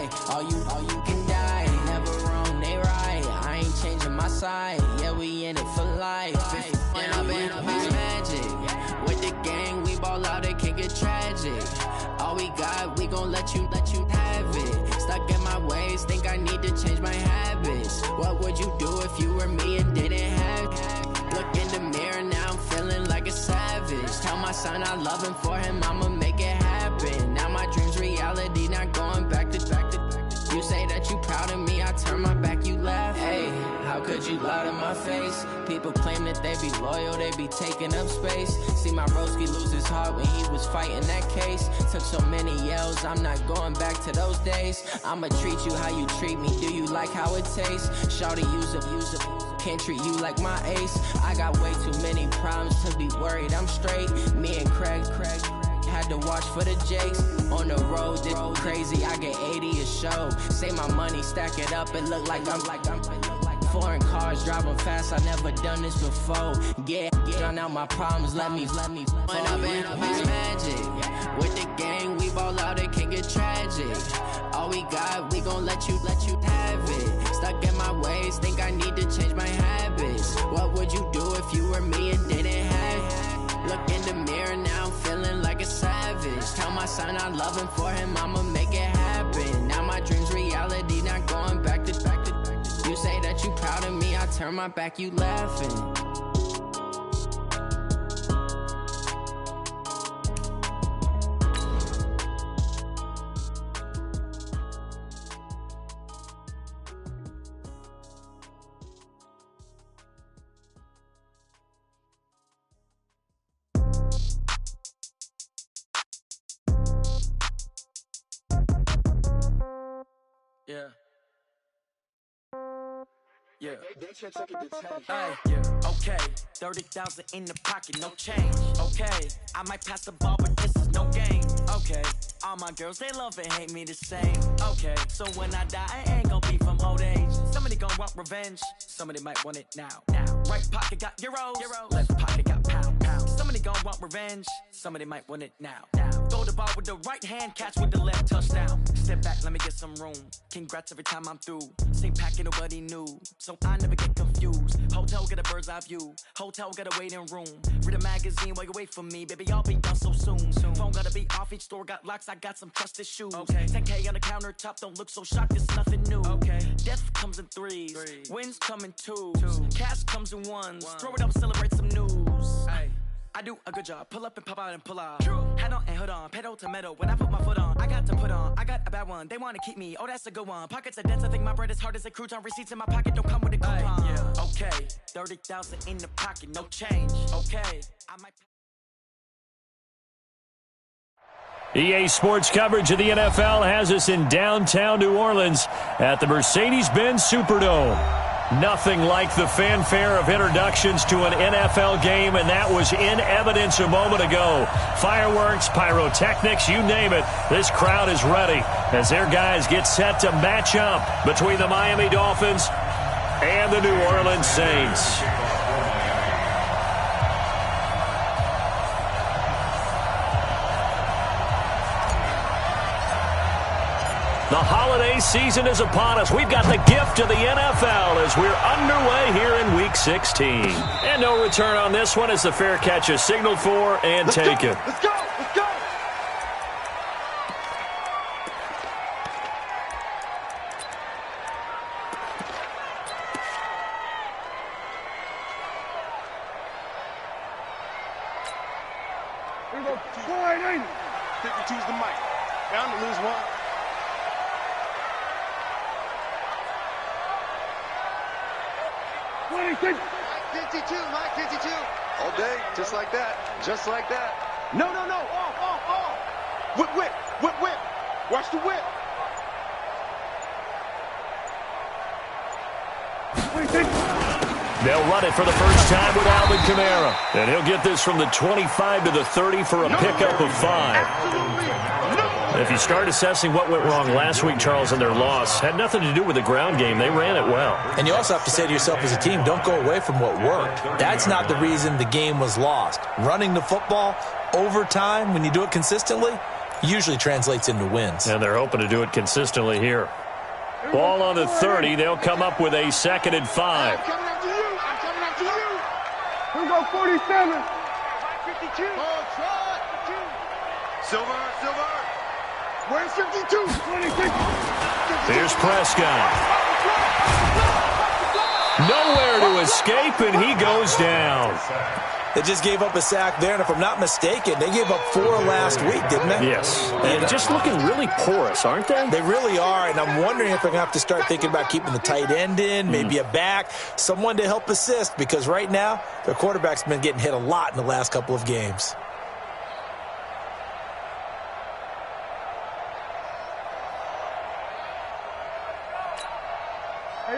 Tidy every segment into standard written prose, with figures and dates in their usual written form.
die. All you can die. Never wrong, they right. I ain't changing my side. Yeah, we in it for life. When I've been magic. With the gang, we ball out, it can get tragic. All we got, we gon' let you have it. Stuck in my ways, think I need to change my habits. What would you do if you were me and didn't have it? Look in the mirror, now I'm feeling like a savage. Tell my son I love him, for him I'ma make it happen. Now my dream's reality, not going back to. You say that you proud of me, I turn my back, you laugh. Hey, how could you lie to my face? People claim that they be loyal, they be taking up space. See my broski lose his heart when he was fighting that case. Took so many yells, I'm not going back to those days. I'ma treat you how you treat me, do you like how it tastes? Shawty, use it, can't treat you like my ace. I got way too many problems to be worried, I'm straight. Me and Craig had to watch for the Jakes. On the road, this crazy, I get 80 a show. Say my money, stack it up, it look like I'm foreign cars, driving fast, I never done this before. Yeah, drown out my problems, let me When I've been magic. With the gang, we ball out, it can get tragic. All we got, we gon' let you have it. Stuck in my ways, think I need to change my habits. What would you do if you were me and didn't have it? Look in the mirror, now I'm feeling like a savage. Tell my son I love him, for him I'ma make it happen. Now my dream's reality, not going back to. You say that you proud of me, I turn my back, you laughing. Yeah. Okay, 30,000 in the pocket, no change. Okay, I might pass the ball, but this is no game. Okay, all my girls, they love and hate me the same. Okay, so when I die, I ain't gon' be from old age. Somebody gon' want revenge, somebody might want it now. Right pocket got euros, left pocket got pound. Somebody gon' want revenge, somebody might want it now. Throw the ball with the right hand, catch with the left, touchdown. Step back, let me get some room. Congrats every time I'm through. Same packet, nobody knew, so I never get confused. Hotel get a bird's eye view. Hotel get a waiting room. Read a magazine while you wait for me, baby. I'll be done so soon. Phone gotta be off. Each store got locks. I got some trusted shoes. Okay. 10K on the countertop. Don't look so shocked. It's nothing new. Okay. Death comes in threes. Wins come in twos. Cash comes in ones. Throw it up, celebrate some news. Hey. I do a good job. Pull up and pop out and pull out. Hat on and hood on. Pedal to metal. When I put my foot on, I got to put on. I got a bad one. They want to keep me. Oh, that's a good one. Pockets are dense. I think my bread is hard as a crouton. Receipts in my pocket don't come with a coupon. Yeah. Okay. 30,000 in the pocket. No change. Okay. I might. EA Sports coverage of the NFL has us in downtown New Orleans at the Mercedes-Benz Superdome. Nothing like the fanfare of introductions to an NFL game, and that was in evidence a moment ago. Fireworks, pyrotechnics, you name it. This crowd is ready as their guys get set to match up between the Miami Dolphins and the New Orleans Saints. The holiday season is upon us. We've got the gift of the NFL as we're underway here in Week 16. And no return on this one as the fair catch is signaled for and taken. Let's go! Let's go! Here we go. 480. 52's the mic. Bound to lose one. 52, Mike 52. All day, just like that. Just like that. No. Off. Whip. Watch the whip. They'll run it for the first time with Alvin Kamara. And he'll get this from the 25 to the 30 for a pickup of 5. If you start assessing what went wrong last week, Charles, in their loss, had nothing to do with the ground game. They ran it well. And you also have to say to yourself as a team, don't go away from what worked. That's not the reason the game was lost. Running the football over time, when you do it consistently, usually translates into wins. And they're hoping to do it consistently here. Ball on the 30. They'll come up with a 2nd and 5. I'm coming after you. I'm coming after you. Here we go, 47. 52. Oh, try. Silver. Where's 52? 26. Here's Prescott. Nowhere to escape, and he goes down. They just gave up a sack there, and if I'm not mistaken, they gave up 4 last week, didn't they? Yes. And just looking really porous, aren't they? They really are, and I'm wondering if they're going to have to start thinking about keeping the tight end in, maybe a back, someone to help assist, because right now, their quarterback's been getting hit a lot in the last couple of games.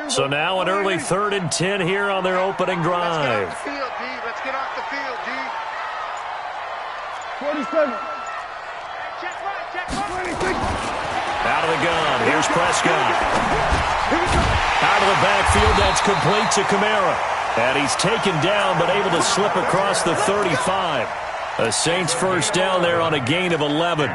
So now an early 3rd and 10 here on their opening drive. Let's get off the field, D. 47. Out of the gun. Here's Prescott. Out of the backfield. That's complete to Kamara. And he's taken down but able to slip across the 35. A Saints first down there on a gain of 11.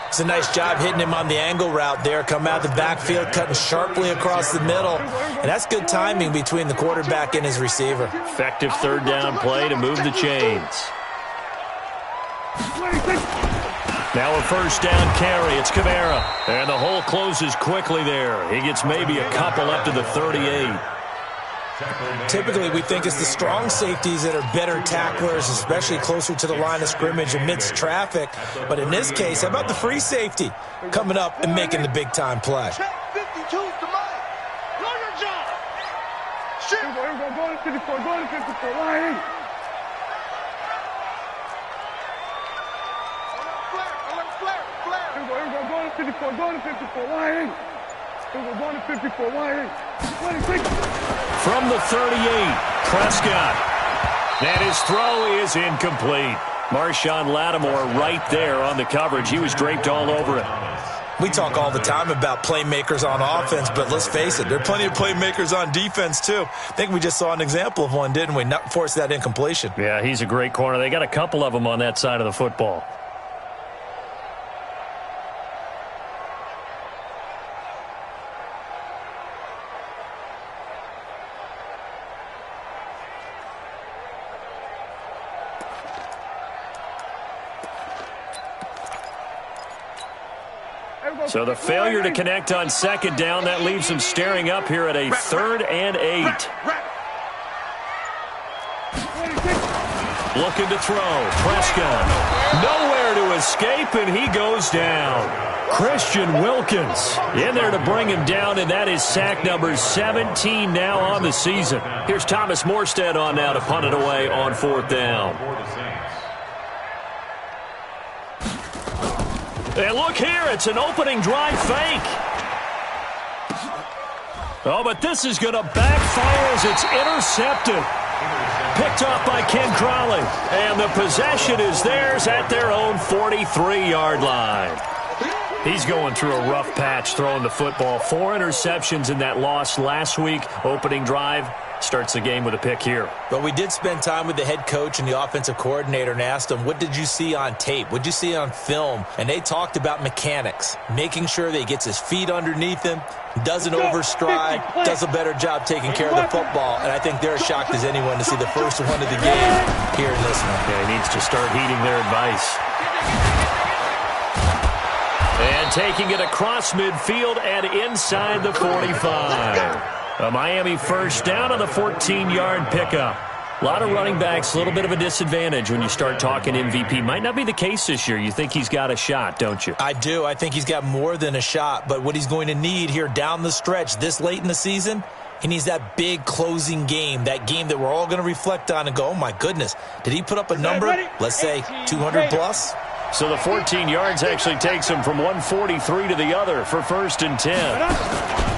It's a nice job hitting him on the angle route there. Come out of the backfield, cutting sharply across the middle. And that's good timing between the quarterback and his receiver. Effective 3rd down play to move the chains. Now a first down carry. It's Kamara. And the hole closes quickly there. He gets maybe a couple up to the 38. Typically, we think it's the strong safeties that are better tacklers, especially closer to the line of scrimmage amidst traffic. But in this case, how about the free safety coming up and making the big-time play? Check 52's the line. Know your job. Shit. Go to 54. Go to 54. Line. Flare. Go to 54. Go to 54. Line. Go to 54. Line. 26. From the 38, Prescott. And his throw is incomplete. Marshawn Lattimore right there on the coverage. He was draped all over it. We talk all the time about playmakers on offense, but let's face it, there are plenty of playmakers on defense, too. I think we just saw an example of one, didn't we? Not force that incompletion. Yeah, he's a great corner. They got a couple of them on that side of the football. So the failure to connect on 2nd down, that leaves him staring up here at a 3rd and 8. Looking to throw. Prescott. Nowhere to escape, and he goes down. Christian Wilkins in there to bring him down, and that is sack number 17 now on the season. Here's Thomas Morstead on now to punt it away on 4th down. And look here, it's an opening drive fake. Oh, but this is going to backfire as it's intercepted. Picked off by Ken Crowley. And the possession is theirs at their own 43-yard line. He's going through a rough patch throwing the football. 4 interceptions in that loss last week. Opening drive. Starts the game with a pick here. But we did spend time with the head coach and the offensive coordinator and asked them, what did you see on tape? What did you see on film? And they talked about mechanics, making sure that he gets his feet underneath him, doesn't overstride, does a better job taking care of the football. And I think they're as shocked as anyone to see the first one of the game here in this one. Yeah, he needs to start heeding their advice. And taking it across midfield and inside the 45. A Miami first down on the 14-yard pickup. A lot of running backs, a little bit of a disadvantage when you start talking MVP. Might not be the case this year. You think he's got a shot, don't you? I do. I think he's got more than a shot. But what he's going to need here down the stretch this late in the season, he needs that big closing game, that game that we're all going to reflect on and go, oh, my goodness, did he put up a number, let's say 200-plus? So the 14 yards actually takes him from 143 to the other for 1st and 10.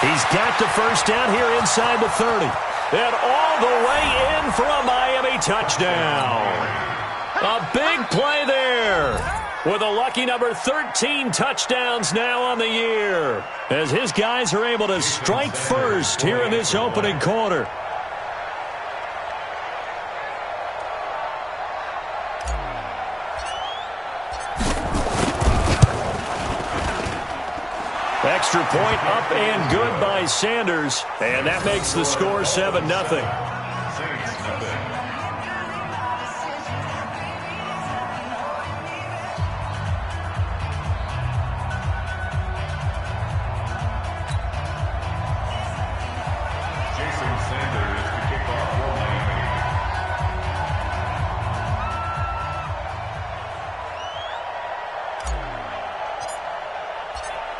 He's got the first down here inside the 30. And all the way in for a Miami touchdown. A big play there. With a lucky number 13 touchdowns now on the year. As his guys are able to strike first here in this opening quarter. Extra point up and good by Sanders, and that makes the score 7-0.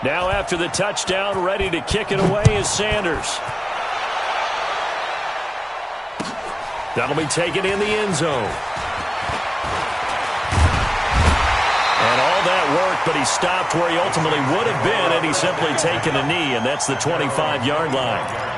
Now after the touchdown, ready to kick it away is Sanders. That'll be taken in the end zone. And all that work, but he stopped where he ultimately would have been, and he's simply taken a knee, and that's the 25-yard line.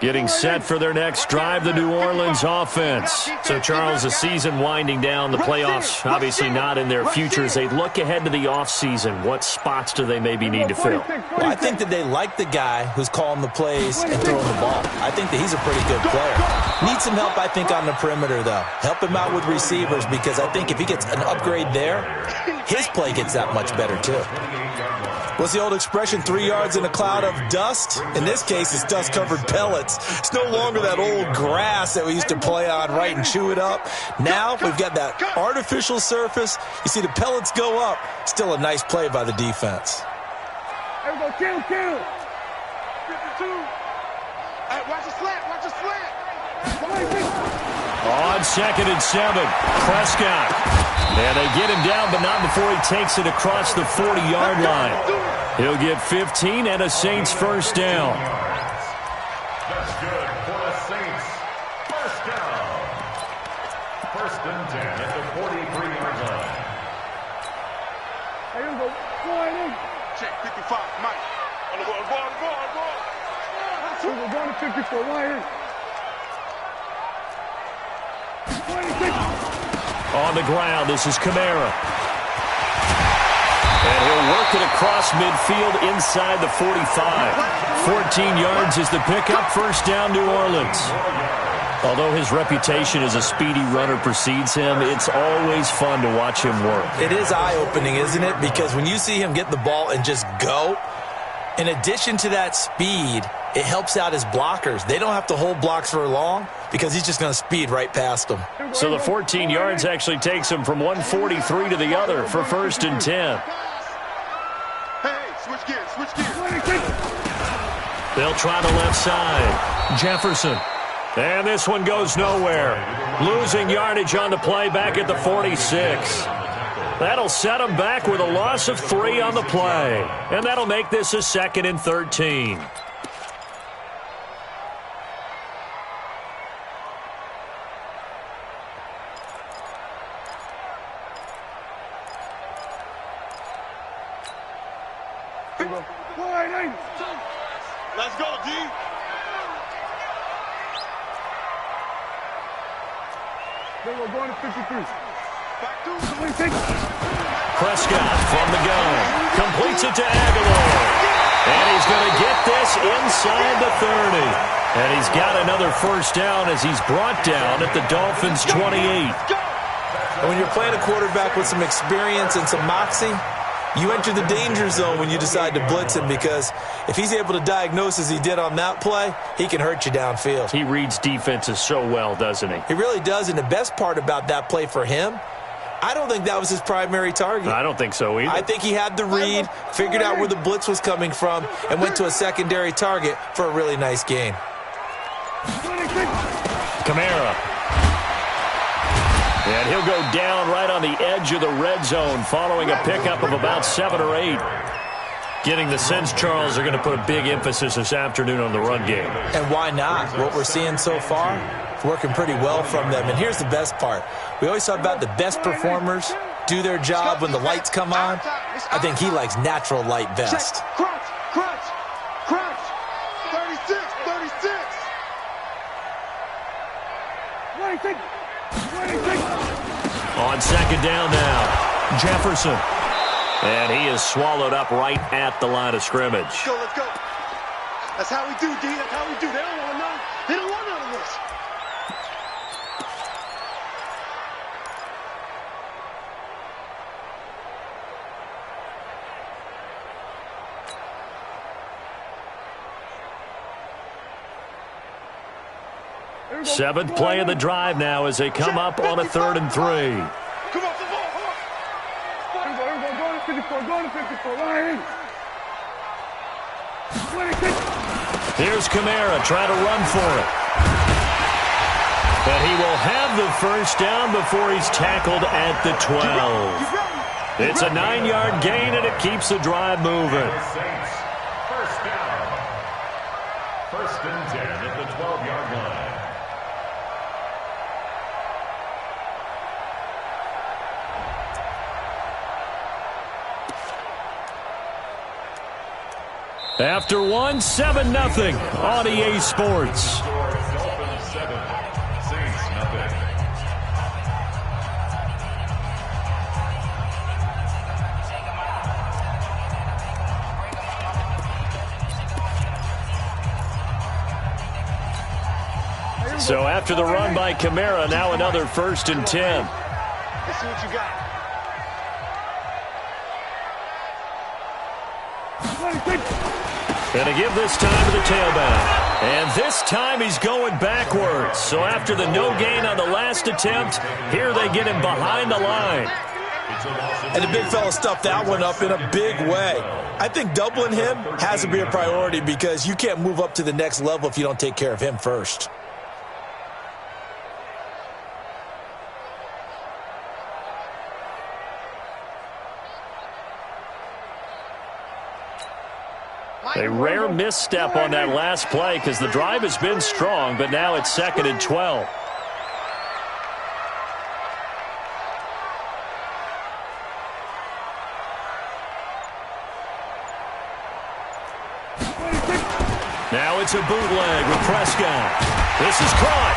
Getting set for their next drive, the New Orleans offense. So, Charles, the season winding down, the playoffs obviously not in their future. As they look ahead to the offseason, what spots do they maybe need to fill? Well, I think that they like the guy who's calling the plays and throwing the ball. I think that he's a pretty good player. Needs some help, I think, on the perimeter, though. Help him out with receivers, because I think if he gets an upgrade there, his play gets that much better, too. What's the old expression, 3 yards in a cloud of dust? In this case, it's dust-covered pellets. It's no longer that old grass that we used to play on, right, and chew it up. Now we've got that artificial surface. You see the pellets go up. Still a nice play by the defense. There we go, kill. 52. Hey, watch the slant, watch the slant. On 2nd and 7, Prescott. And they get him down, but not before he takes it across the 40-yard line. He'll get 15 and a Saints first down. That's good for the Saints. First down. 1st and 10 at the 43-yard line. There you go. Check 55, Mike. On the ball. We're going to 54, wide. 26. On the ground, this is Kamara. And he'll work it across midfield inside the 45. 14 yards is the pickup. First down, New Orleans. Although his reputation as a speedy runner precedes him, it's always fun to watch him work. It is eye-opening, isn't it? Because when you see him get the ball and just go, in addition to that speed, it helps out his blockers. They don't have to hold blocks for long because he's just going to speed right past them. So the 14 yards actually takes him from 143 to the other for 1st and 10. Hey, switch gears. They'll try the left side. Jefferson. And this one goes nowhere. Losing yardage on the play back at the 46. That'll set him back with a loss of 3 on the play. And that'll make this a 2nd and 13. Let's go, D. Then we're going to 53. Back to 26. Prescott from the gun. Completes it to Aguilar. And he's going to get this inside the 30. And he's got another first down as he's brought down at the Dolphins' 28. And when you're playing a quarterback with some experience and some moxie, you enter the danger zone when you decide to blitz him, because if he's able to diagnose as he did on that play, he can hurt you downfield. He reads defenses so well, doesn't he? He really does, and the best part about that play for him, I don't think that was his primary target. I don't think so either. I think he had the read, figured out where the blitz was coming from, and went to a secondary target for a really nice gain. Kamara. And he'll go down right on the edge of the red zone following a pickup of about 7 or 8. Getting the sense, Charles, they're going to put a big emphasis this afternoon on the run game. And why not? What we're seeing so far, it's working pretty well from them. And here's the best part. We always talk about the best performers do their job when the lights come on. I think he likes natural light best. Crunch. 36. On second down now, Jefferson. And he is swallowed up right at the line of scrimmage. Let's go. That's how we do, D. That's how we do. They don't want none. They don't want none of this. Seventh play of the drive now as they come up on a 3rd and 3. Come on, come on, come on. Go to 54, go to 54. Right. Here's Kamara trying to run for it. But he will have the first down before he's tackled at the 12. It's a 9-yard gain, and it keeps the drive moving. First down. 1st and 10 at the 12-yard line. After one, 7-0 on EA Sports. Dolphins 7, Saints nothing. So after the run by Kamara, now another 1st and 10. Let's see what you got. Going to give this time to the tailback. And this time he's going backwards. So after the no gain on the last attempt, here they get him behind the line. And the big fella stuffed that one up in a big way. I think doubling him has to be a priority because you can't move up to the next level if you don't take care of him first. A rare misstep on that last play because the drive has been strong, but now it's 2nd and 12. Now it's a bootleg with Prescott. This is caught.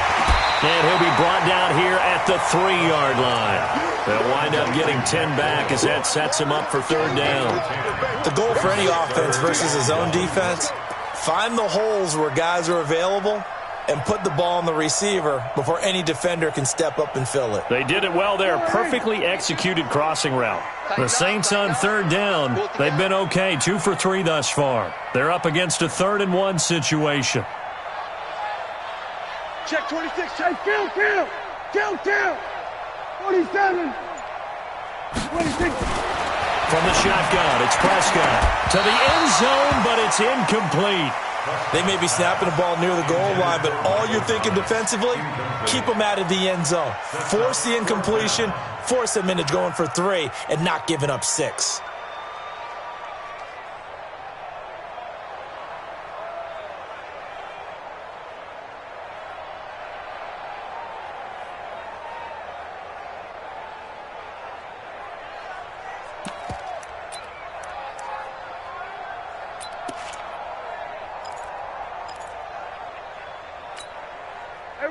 And he'll be brought down here at the 3-yard line. They'll wind up getting 10 back as that sets him up for 3rd down. The goal for any offense versus his own defense, find the holes where guys are available and put the ball on the receiver before any defender can step up and fill it. They did it well there. Perfectly executed crossing route. The Saints on 3rd down. They've been okay. 2 for 3 thus far. They're up against a 3rd and 1 situation. Check 26, check, kill. 47. 26. From the shotgun, it's Prescott to the end zone, but it's incomplete. They may be snapping the ball near the goal line, but all you're thinking defensively, keep them out of the end zone. Force the incompletion, force them into going for 3, and not giving up 6.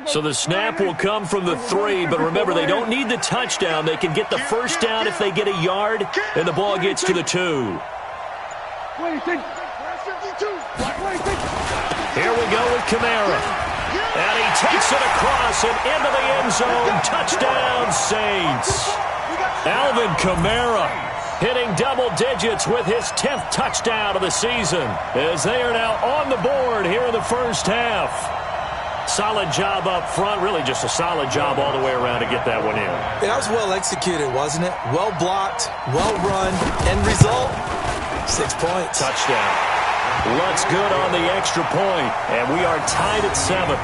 So the snap will come from the 3, but remember, they don't need the touchdown. They can get the first down if they get a yard, and the ball gets to the 2. Here we go with Kamara. And he takes it across and into the end zone. Touchdown, Saints. Alvin Kamara hitting double digits with his 10th touchdown of the season as they are now on the board here in the first half. Solid job up front, really just a solid job all the way around to get that one in. That was well executed, wasn't it? Well blocked, well run, end result, 6 points. Touchdown. Looks good on the extra point, and we are tied at 7.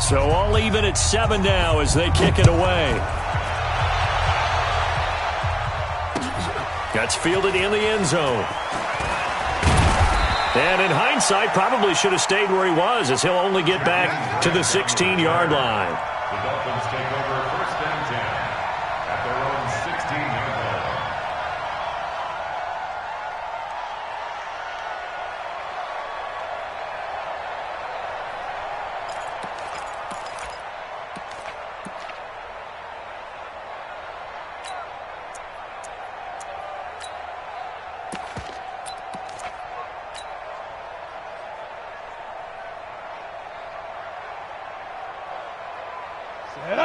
So all even at 7 now as they kick it away. That's fielded in the end zone. And in hindsight, probably should have stayed where he was, as he'll only get back to the 16-yard line. The Dolphins take over 1st and 10 at their own 16-yard line.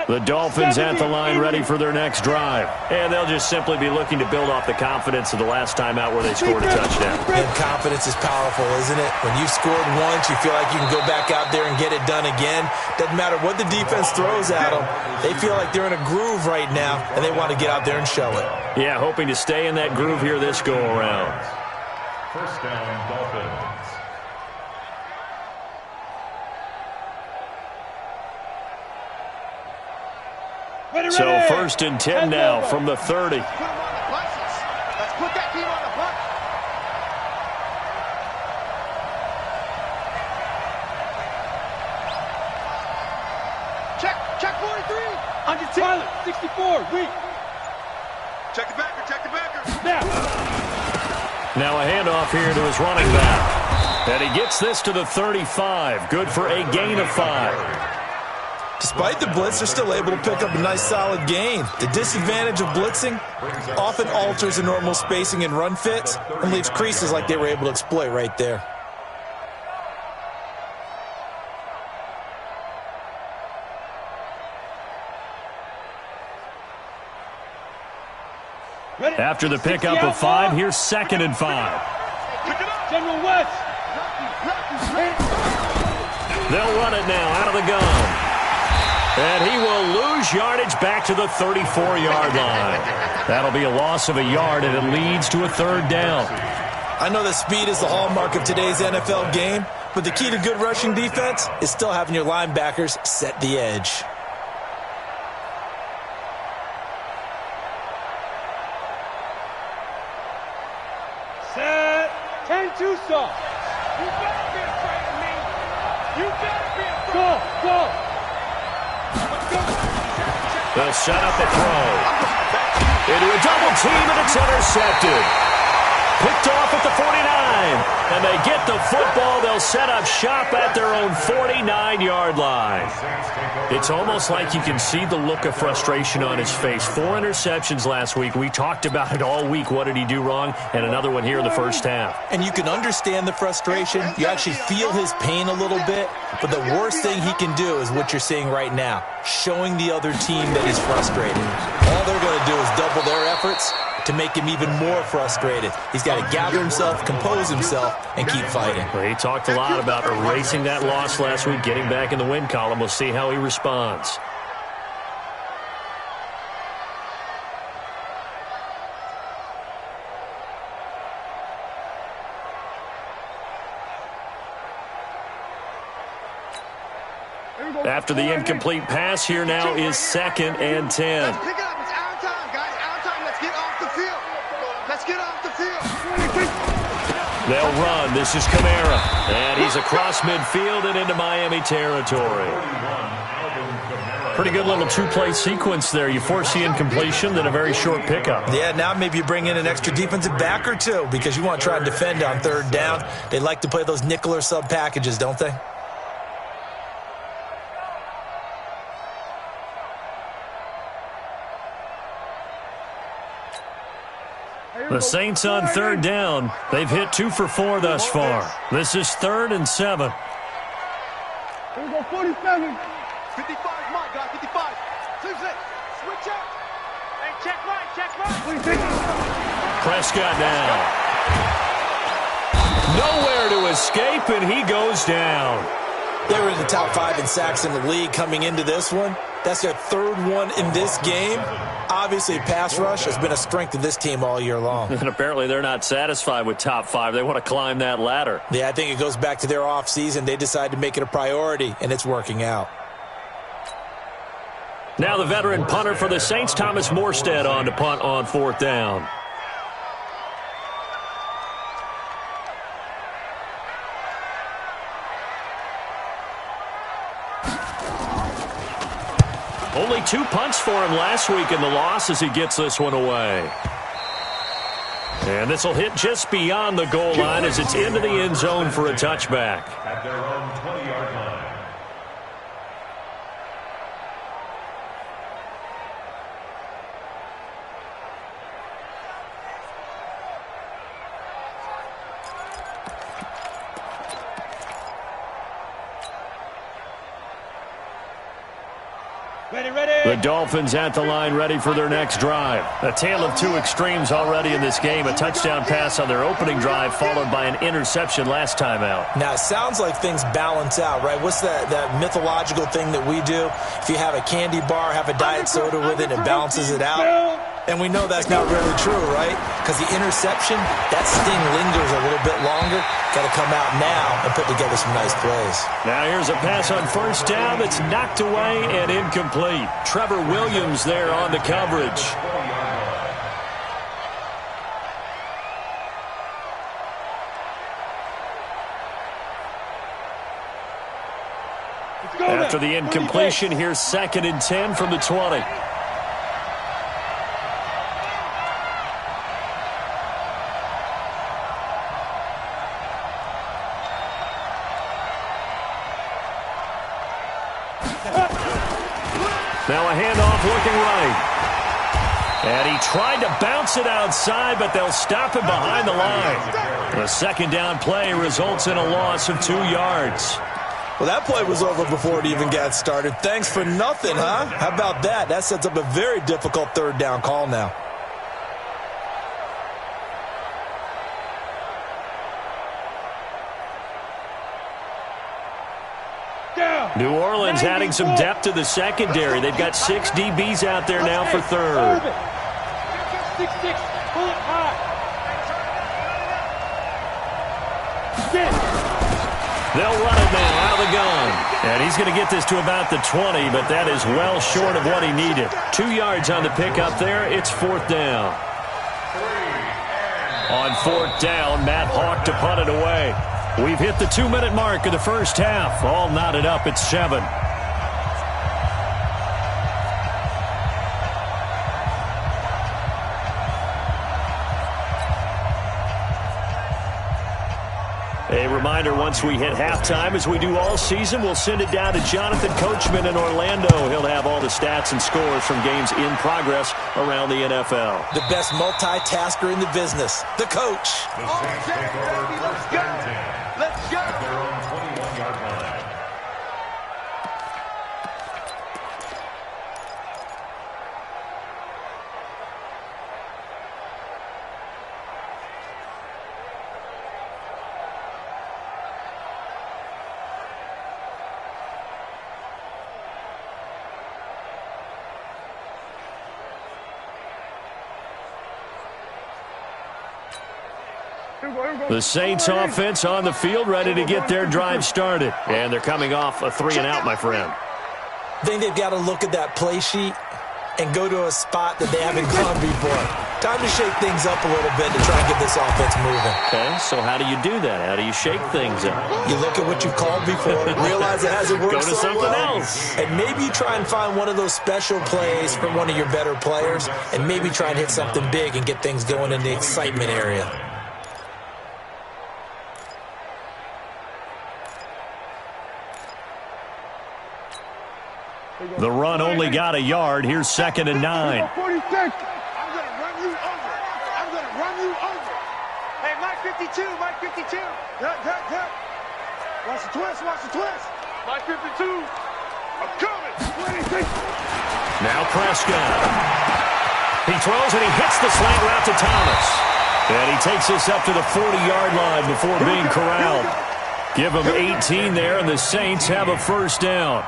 The Dolphins at the line ready for their next drive. And they'll just simply be looking to build off the confidence of the last time out where they scored a touchdown. And confidence is powerful, isn't it? When you've scored once, you feel like you can go back out there and get it done again. Doesn't matter what the defense throws at them. They feel like they're in a groove right now, and they want to get out there and show it. Yeah, hoping to stay in that groove here this go-around. 1st down, Dolphins. So 1st and 10 now from the 30. Let's put that team on the punch. Check 43. Under 10, 64, weak. Check the backer, check the backer. Snap. Now a handoff here to his running back. And he gets this to the 35. Good for a gain of 5. Despite the blitz, they're still able to pick up a nice solid gain. The disadvantage of blitzing often alters the normal spacing and run fits and leaves creases like they were able to exploit right there. After the pickup of 5, here's 2nd and 5. General West. They'll run it now out of the gun. And he will lose yardage back to the 34-yard line. That'll be a loss of a yard, and it leads to a 3rd down. I know that speed is the hallmark of today's NFL game, but the key to good rushing defense is still having your linebackers set the edge. Set. 10-2 soft. You better be afraid of me. You better be afraid. Go. They'll set up the throw. Into a double team, and it's intercepted. Picked off at the 49. And they get the football. They'll set up shop at their own 49-yard line. It's almost like you can see the look of frustration on his face. 4 interceptions last week. We talked about it all week. What did he do wrong? And another one here in the first half. And you can understand the frustration. You actually feel his pain a little bit. But the worst thing he can do is what you're seeing right now, showing the other team that he's frustrated. All they're going to do is double their efforts to make him even more frustrated. He's got to gather himself, compose himself, and keep fighting. Well, he talked a lot about erasing that loss last week, getting back in the win column. We'll see how he responds. After the incomplete pass, here now is 2nd and 10. Let's pick it up. It's our time, guys. Our time. Let's get off the field. Let's get off the field. They'll run. This is Kamara. And he's across midfield and into Miami territory. Pretty good little 2-play sequence there. You force the incompletion, then a very short pickup. Yeah, now maybe you bring in an extra defensive back or two because you want to try and defend on 3rd down. They like to play those nickel or sub packages, don't they? The Saints on 3rd down. They've hit 2 for 4 thus far. This is 3rd and 7. Here we go, 47. 55, my guy, 55. Switch up. Hey, check right. Prescott now. Nowhere to escape, and he goes down. They were in the top 5 in sacks in the league coming into this one. That's their 3rd one in this game. Obviously, pass rush has been a strength of this team all year long. And apparently they're not satisfied with top 5. They want to climb that ladder. Yeah, I think it goes back to their offseason. They decided to make it a priority, and it's working out. Now the veteran punter for the Saints, Thomas Morstead, on to punt on 4th down. Only 2 punts for him last week in the loss as he gets this one away. And this will hit just beyond the goal line as it's into the end zone for a touchback. At their own 20-yard line. The Dolphins at the line ready for their next drive. A tale of 2 extremes already in this game. A touchdown pass on their opening drive followed by an interception last time out. Now, it sounds like things balance out, right? What's that mythological thing that we do? If you have a candy bar, have a diet soda with it, it balances it out. And we know that's not really true, right? Because the interception, that sting lingers a little bit longer. Got to come out now and put together some nice plays. Now here's a pass on first down that's knocked away and incomplete. Trevor Williams there on the coverage. After the incompletion, here's 2nd and 10 from the 20. Now a handoff looking right. And he tried to bounce it outside, but they'll stop him behind the line. The 2nd down play results in a loss of 2 yards. Well, that play was over before it even got started. Thanks for nothing, huh? How about that? That sets up a very difficult 3rd down call now. New Orleans adding some depth to the secondary. They've got 6 DBs out there now for 3rd. 6-6, pull it high. They'll run it now out of the gun. And he's going to get this to about the 20, but that is well short of what he needed. 2 yards on the pickup there. It's 4th down. On 4th down, Matt Hawk to punt it away. We've hit the 2-minute mark of the first half. All knotted up at 7. A reminder, once we hit halftime, as we do all season, we'll send it down to Jonathan Coachman in Orlando. He'll have all the stats and scores from games in progress around the NFL. The best multitasker in the business, the coach. The Saints take over 1st and 10. Let's go. At their own 21-yard line. The Saints offense on the field ready to get their drive started. And they're coming off a 3-and-out, my friend. I think they've got to look at that play sheet and go to a spot that they haven't gone before. Time to shake things up a little bit to try and get this offense moving. Okay, so how do you do that? How do you shake things up? You look at what you've called before, realize it hasn't worked Go to something else. And maybe you try and find one of those special plays from one of your better players, and maybe try and hit something big and get things going in the excitement area. The run only got a yard. Here's 2nd and 9. 46. I'm going to run you over. I'm going to run you over. Hey, Mike 52, Mike 52. Duck. Watch the twist, watch the twist. Mike 52. I'm coming. 26. Now Prescott. He throws and he hits the slant route to Thomas. And he takes this up to the 40-yard line before being corralled. Give him 18 there, and the Saints have a 1st down.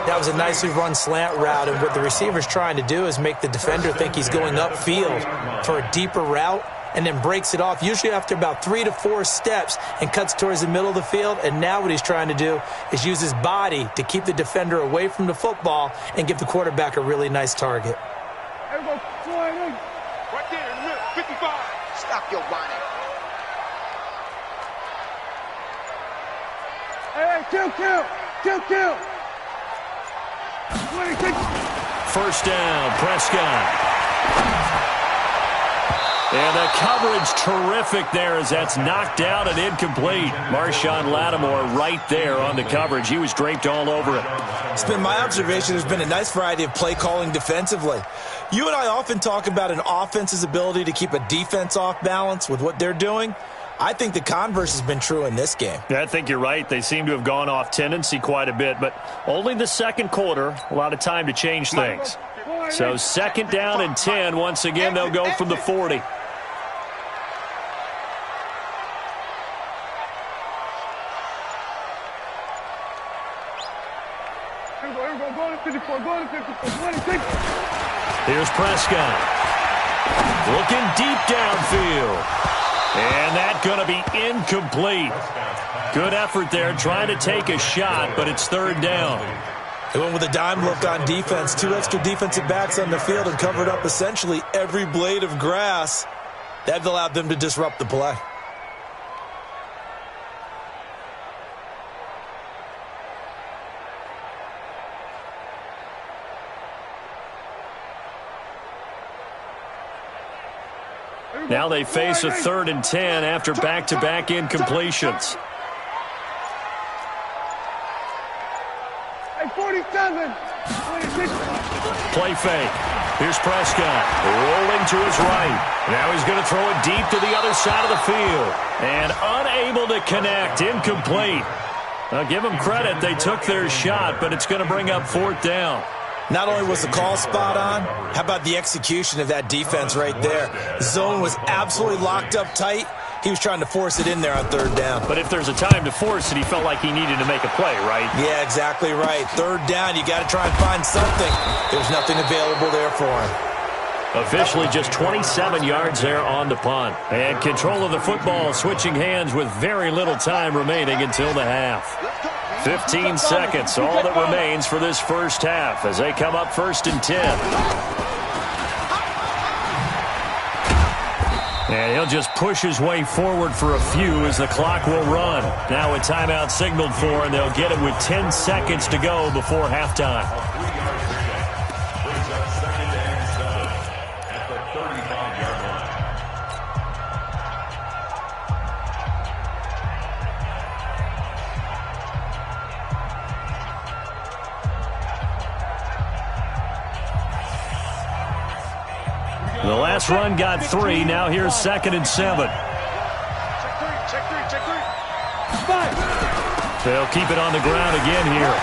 That was a nicely run slant route, and what the receiver's trying to do is make the defender think he's going upfield for a deeper route, and then breaks it off, usually after about 3 to 4 steps, and cuts towards the middle of the field. And now what he's trying to do is use his body to keep the defender away from the football and give the quarterback a really nice target. Right there in the middle, 55. Stop your body. Hey, kill. First down, Prescott. And the coverage terrific there as that's knocked out and incomplete. Marshawn Lattimore right there on the coverage. He was draped all over it. It's been my observation there's been a nice variety of play calling defensively. You and I often talk about an offense's ability to keep a defense off balance with what they're doing. I think the converse has been true in this game. Yeah, I think you're right. They seem to have gone off tendency quite a bit, but only the second quarter, a lot of time to change things. So second down and 10. Once again, they'll go from the 40. Here's Prescott. Looking deep downfield. And that's going to be incomplete. Good effort there trying to take a shot, but it's third down. They went with a dime look on defense. 2 extra defensive backs on the field and covered up essentially every blade of grass. That allowed them to disrupt the play. Now they face a 3rd and 10 after back-to-back incompletions. 47. Play fake. Here's Prescott rolling to his right. Now he's going to throw it deep to the other side of the field. And unable to connect. Incomplete. I'll give them credit. They took their shot, but it's going to bring up 4th down. Not only was the call spot on, how about the execution of that defense right there? Zone was absolutely locked up tight. He was trying to force it in there on 3rd down. But if there's a time to force it, he felt like he needed to make a play, right? Yeah, exactly right. 3rd down, you got to try and find something. There's nothing available there for him. Officially just 27 yards there on the punt. And control of the football switching hands with very little time remaining until the half. 15 seconds, all that remains for this first half as they come up 1st and 10. And he'll just push his way forward for a few as the clock will run. Now a timeout signaled for, and they'll get it with 10 seconds to go before halftime. The last run got 3. Now here's 2nd and 7. Check three. They'll keep it on the ground again here.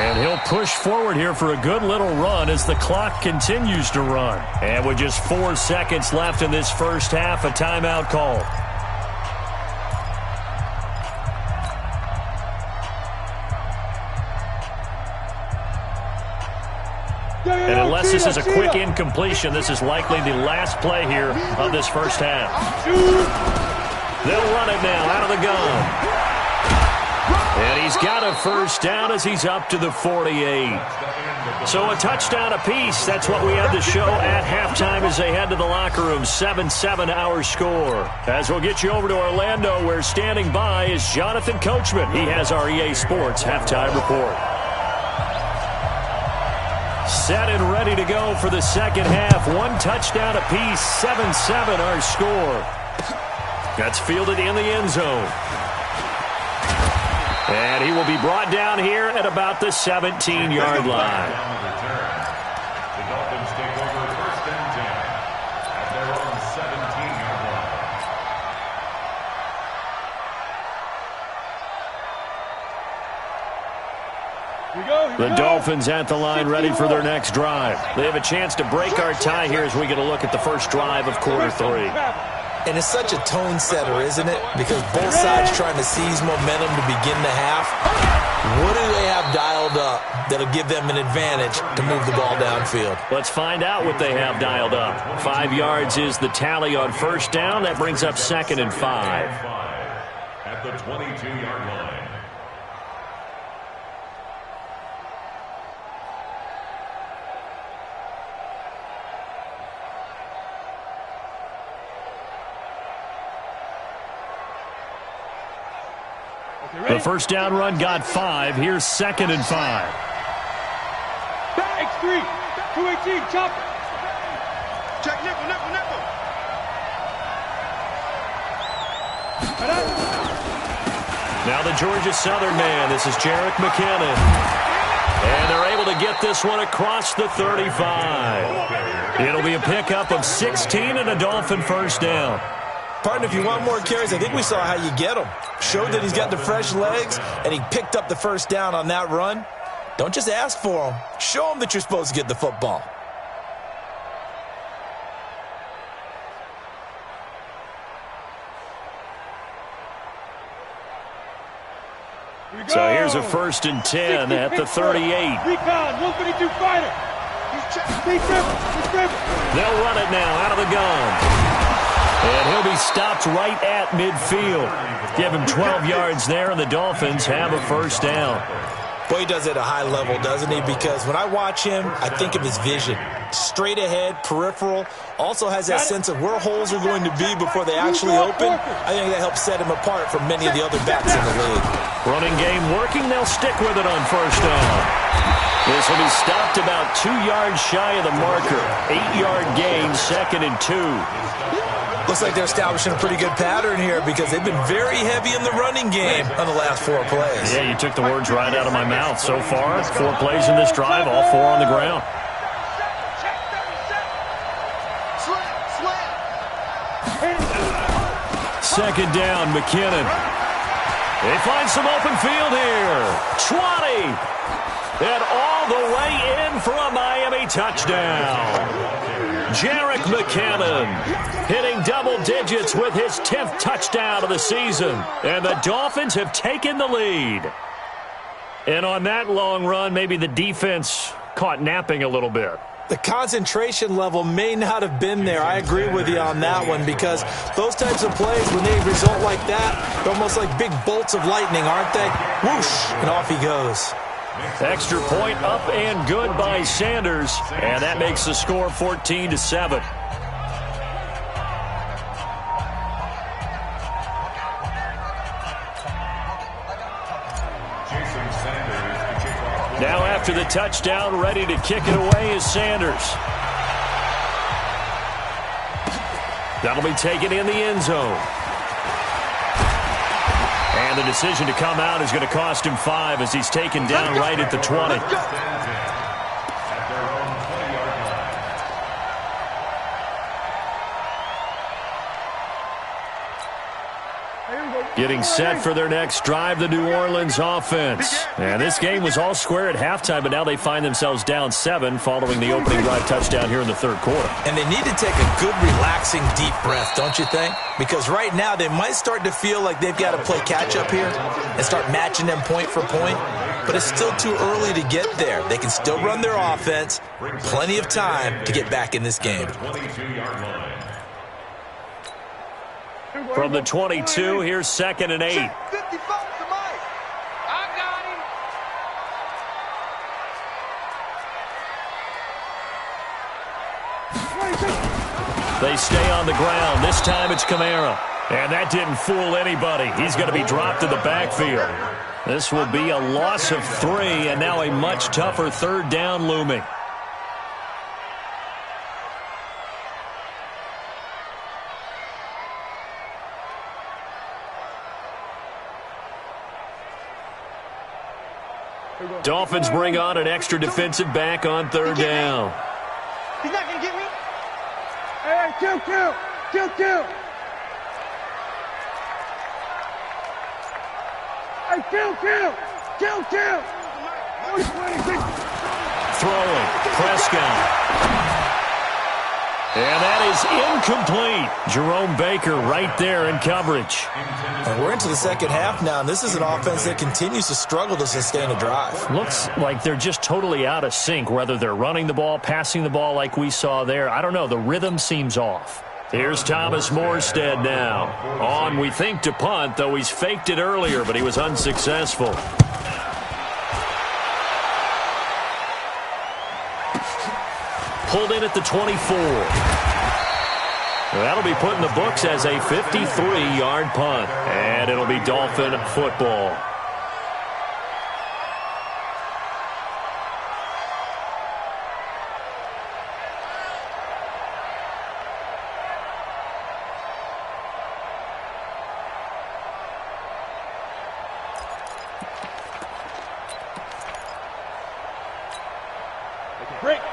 And he'll push forward here for a good little run as the clock continues to run. And with just 4 seconds left in this first half, a timeout call. And unless this is a quick incompletion, this is likely the last play here of this first half. They'll run it now out of the gun. And he's got a first down as he's up to the 48. So a touchdown apiece. That's what we had to show at halftime as they head to the locker room. 7-7 our score. As we'll get you over to Orlando, where standing by is Jonathan Coachman. He has our EA Sports halftime report. Set and ready to go for the second half. 1 touchdown apiece. 7-7 our score. That's fielded in the end zone. And he will be brought down here at about the 17-yard line. The Dolphins take over 1st and 10 at their own 17-yard line. The Dolphins at the line ready for their next drive. They have a chance to break our tie here as we get a look at the first drive of quarter 3. And it's such a tone setter, isn't it? Because both sides trying to seize momentum to begin the half. What do they have dialed up that'll give them an advantage to move the ball downfield? Let's find out what they have dialed up. 5 yards is the tally on first down. That brings up 2nd and 5. At the 22-yard line. The first down run got 5. Here's 2nd and 5. 218, chop. Check nickel, nickel, nickel. Now the Georgia Southern man. This is Jarek McKinnon. And they're able to get this one across the 35. It'll be a pickup of 16 and a Dolphin first down. Partner, if you want more carries, I think we saw how you get him. Showed that he's got the fresh legs, and he picked up the first down on that run. Don't just ask for him. Show him that you're supposed to get the football. So here's a 1st and 10 at the 38. Recon, 152 fighter. They'll run it now out of the gun. And he'll be stopped right at midfield. Give him 12 yards there, and the Dolphins have a first down. Boy, he does it at a high level, doesn't he? Because when I watch him, I think of his vision. Straight ahead, peripheral. Also has that sense of where holes are going to be before they actually open. I think that helps set him apart from many of the other backs in the league. Running game working. They'll stick with it on first down. This will be stopped about 2 yards shy of the marker. 8-yard gain, 2nd and 2. Looks like they're establishing a pretty good pattern here because they've been very heavy in the running game on the last 4 plays. Yeah, you took the words right out of my mouth. So far, 4 plays in this drive, all 4 on the ground. Second down, McKinnon. They find some open field here. 20. And all the way in for a Miami touchdown. Jarek McKinnon hitting double digits with his 10th touchdown of the season. And the Dolphins have taken the lead. And on that long run, maybe the defense caught napping a little bit. The concentration level may not have been there. I agree with you on that one because those types of plays, when they result like that, they're almost like big bolts of lightning, aren't they? Whoosh, and off he goes. Extra point up and good by Sanders, and that makes the score 14-7. Now after the touchdown, ready to kick it away is Sanders. That'll be taken in the end zone. And the decision to come out is going to cost him 5 as he's taken down right at the 20. Getting set for their next drive, the New Orleans offense. And this game was all square at halftime, but now they find themselves down 7 following the opening drive touchdown here in the 3rd quarter. And they need to take a good, relaxing, deep breath, don't you think? Because right now they might start to feel like they've got to play catch-up here and start matching them point for point. But it's still too early to get there. They can still run their offense. Plenty of time to get back in this game. From the 22, here's 2nd and 8. They stay on the ground. This time it's Kamara. And that didn't fool anybody. He's going to be dropped in the backfield. This will be a loss of 3, and now a much tougher 3rd down looming. Dolphins bring on an extra defensive back on 3rd down. He's not going to get me. Hey, kill. Hey, kill. Throwing, Prescott. And that is incomplete. Jerome Baker right there in coverage. And we're into the second half now, and this is an offense that continues to struggle to sustain a drive. Looks like they're just totally out of sync, whether they're running the ball, passing the ball like we saw there. I don't know. The rhythm seems off. Here's Thomas Morstead now. On, we think, to punt, though he's faked it earlier, but he was unsuccessful. Pulled in at the 24. That'll be put in the books as a 53-yard punt. And it'll be Dolphin football.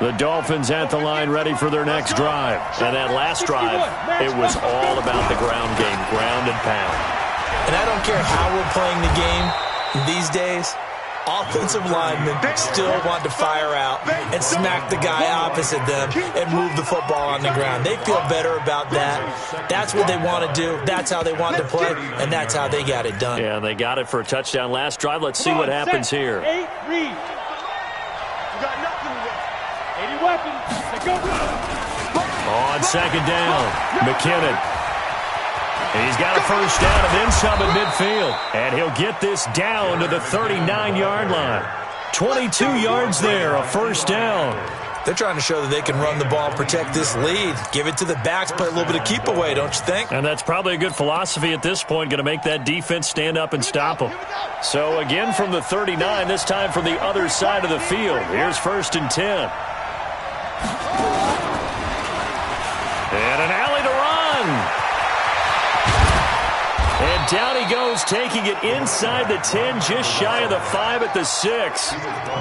The Dolphins at the line ready for their next drive. And that last drive, it was all about the ground game, ground and pound. And I don't care how we're playing the game these days, offensive linemen still want to fire out and smack the guy opposite them and move the football on the ground. They feel better about that. That's what they want to do. That's how they want to play, and that's how they got it done. Yeah, they got it for a touchdown last drive. Let's see what happens here. On second down, McKinnon. He's got a first down and then some at midfield. And he'll get this down to the 39-yard line. 22 yards there, a first down. They're trying to show that they can run the ball and protect this lead. Give it to the backs, play a little bit of keep away, don't you think? And that's probably a good philosophy at this point, going to make that defense stand up and stop them. So again from the 39, this time from the other side of the field. Here's 1st and 10. And an alley to run. And down he goes, taking it inside the 10, just shy of the 5 at the 6.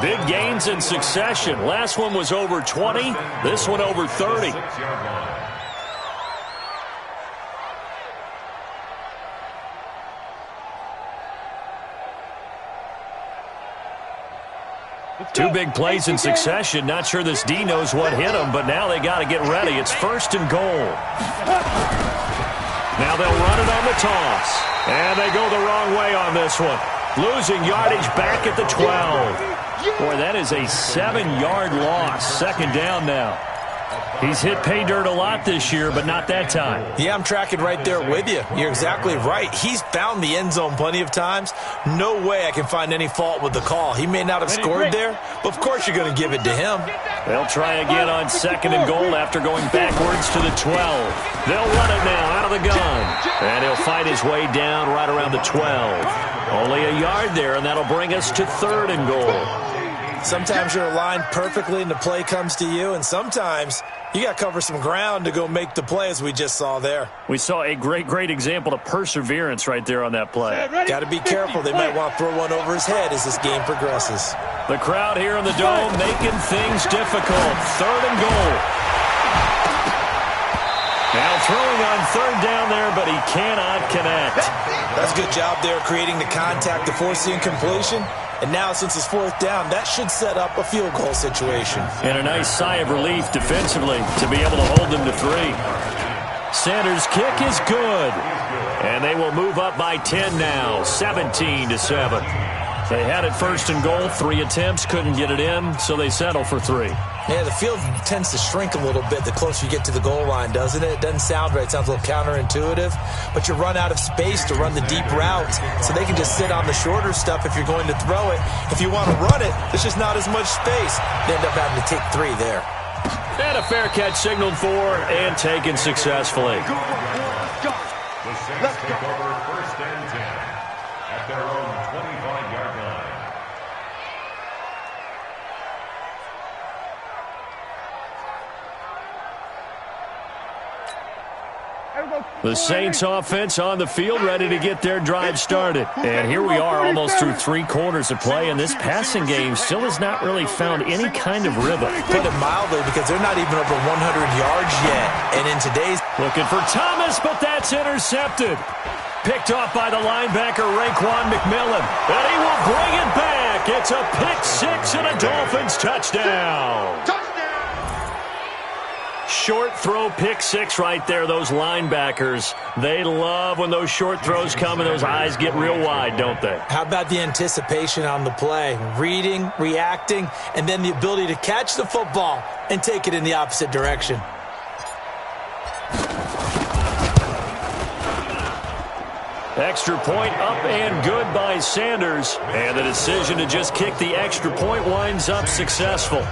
Big gains in succession. Last one was over 20. This one over 30. Two big plays in succession. Not sure this D knows what hit him, but now they got to get ready. It's 1st and goal. Now they'll run it on the toss. And they go the wrong way on this one. Losing yardage back at the 12. Boy, that is a 7-yard loss. 2nd down now. He's hit pay dirt a lot this year, but not that time. Yeah, I'm tracking right there with you. You're exactly right. He's found the end zone plenty of times. No way I can find any fault with the call. He may not have scored there, but of course you're going to give it to him. They'll try again on 2nd and goal after going backwards to the 12. They'll run it now out of the gun. And he'll fight his way down right around the 12. Only a yard there, and that'll bring us to 3rd and goal. Sometimes you're aligned perfectly and the play comes to you, and sometimes you got to cover some ground to go make the play, as we just saw there. We saw a great example of perseverance right there on that play. Got to be careful. They might want to throw one over his head as this game progresses. The crowd here in the Dome making things difficult. 3rd and goal. Now throwing on 3rd down there, but he cannot connect. That's a good job there creating the contact to force the incompletion. And now, since it's 4th down, that should set up a field goal situation. And a nice sigh of relief defensively to be able to hold them to 3. Sanders' kick is good. And they will move up by 10 now, 17-7. They had it 1st and goal, 3 attempts, couldn't get it in, so they settle for 3. Yeah, the field tends to shrink a little bit the closer you get to the goal line, doesn't it? It doesn't sound right. It sounds a little counterintuitive. But you run out of space to run the deep routes, so they can just sit on the shorter stuff if you're going to throw it. If you want to run it, there's just not as much space. They end up having to take 3 there. And a fair catch signaled for and taken successfully. The Saints take over 1st and 10 at their own 25-yard line. The Saints offense on the field ready to get their drive started. And here we are almost through 3 quarters of play, and this passing game still has not really found any kind of rhythm. Put it mildly, because they're not even over 100 yards yet. And in today's... Looking for Thomas, but that's intercepted. Picked off by the linebacker, Raekwon McMillan. And he will bring it back. It's a pick 6 and a Dolphins touchdown. Short throw, pick 6 right there. Those linebackers, they love when those short throws come and those eyes get real wide, don't they? How about the anticipation on the play? Reading, reacting, and then the ability to catch the football and take it in the opposite direction. Extra point up and good by Sanders. And the decision to just kick the extra point winds up successful.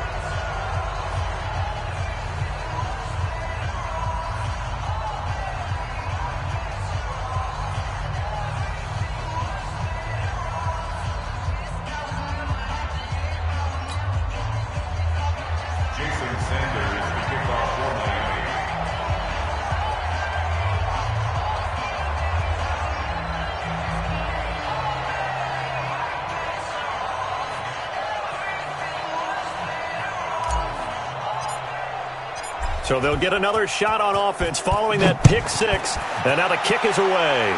So they'll get another shot on offense following that pick six. And now the kick is away.